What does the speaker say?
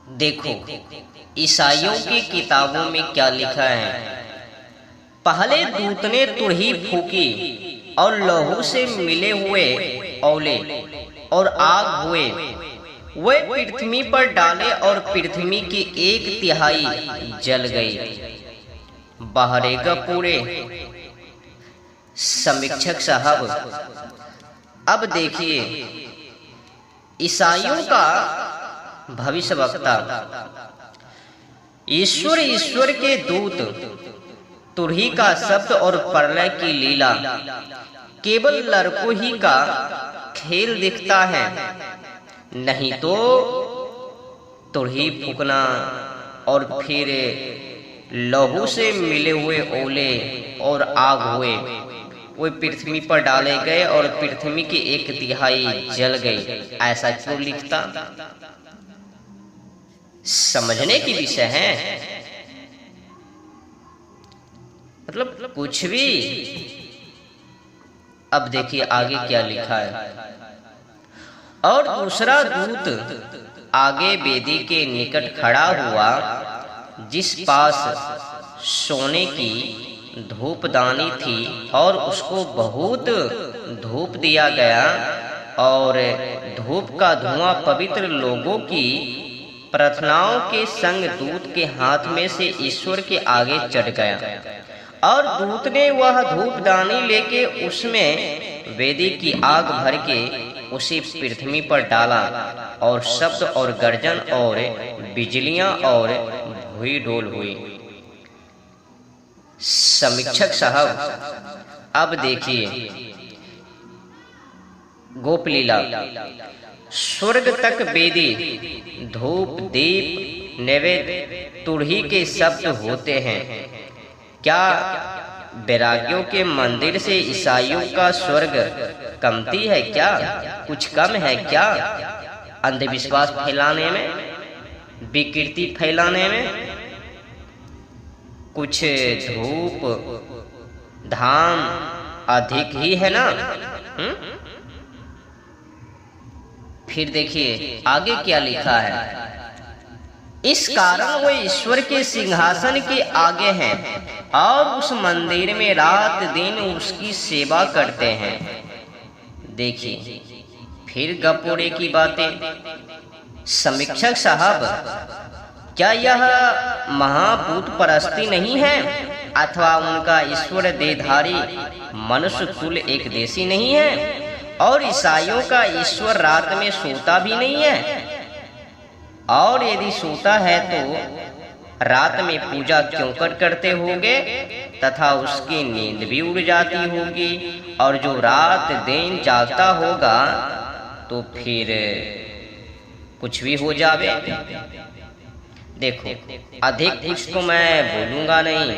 देखो ईसाइयों की किताबों में क्या लिखा है। पहले दूत ने तुरही फूकी और लहू से मिले हुए औले और आग हुए वे पृथ्वी पर डाले और पृथ्वी की 1/3 जल गई। बहरेगा पूरे। समीक्षक साहब, अब देखिए ईसाइयों का भविष्यवक्ता ईश्वर के दूत तुरही का शब्द और प्रलय की लीला केवल लड़कों ही का खेल दिखता है, नहीं तो तुरही फूकना और फिर लहू से मिले हुए ओले और आग हुए वे पृथ्वी पर डाले गए और पृथ्वी की 1/3 जल गई। ऐसा क्यों लिखता? समझने की विषय है। मतलब कुछ भी। अब देखिए आगे क्या लिखा है। और दूसरा दूत आगे वेदी के निकट खड़ा हुआ, जिस पास सोने की धूपदानी थी, और उसको बहुत धूप दिया गया और धूप का धुआं पवित्र लोगों की प्रार्थनाओं के संग दूत के हाथ में से ईश्वर के आगे चढ़ गया। और दूत ने वह धूपदानी लेके उसमें वेदी की आग भर के उसी पृथ्वी पर डाला और शब्द और गर्जन और बिजलियां और भूई डोल हुई। समीक्षक साहब, अब देखिए गोपलीला। स्वर्ग तक वेदी धूप दीप नैवेद्य तुरही के शब्द होते हैं। क्या बैरागियों के मंदिर से ईसाइयों का स्वर्ग कमती है क्या? कुछ कम है क्या? अंधविश्वास फैलाने में, विकृति फैलाने में कुछ धूप धाम अधिक ही है ना? फिर देखिए आगे क्या लिखा है। इस कारण वे ईश्वर के सिंहासन के आगे हैं और उस मंदिर में रात दिन उसकी सेवा करते हैं। देखिए फिर गपोड़े की बातें। समीक्षक साहब, क्या यह महाभूत परस्ती नहीं है अथवा उनका ईश्वर देहधारी मनुष्य कुल एक देशी नहीं है? और ईसाइयों का ईश्वर रात में सोता भी नहीं है, और यदि सोता है तो रात में पूजा क्यों करते होंगे तथा उसकी नींद भी उड़ जाती होगी, और जो रात दिन जागता होगा तो फिर कुछ भी हो जावे। देखो अधिक कुछ तो मैं बोलूंगा नहीं,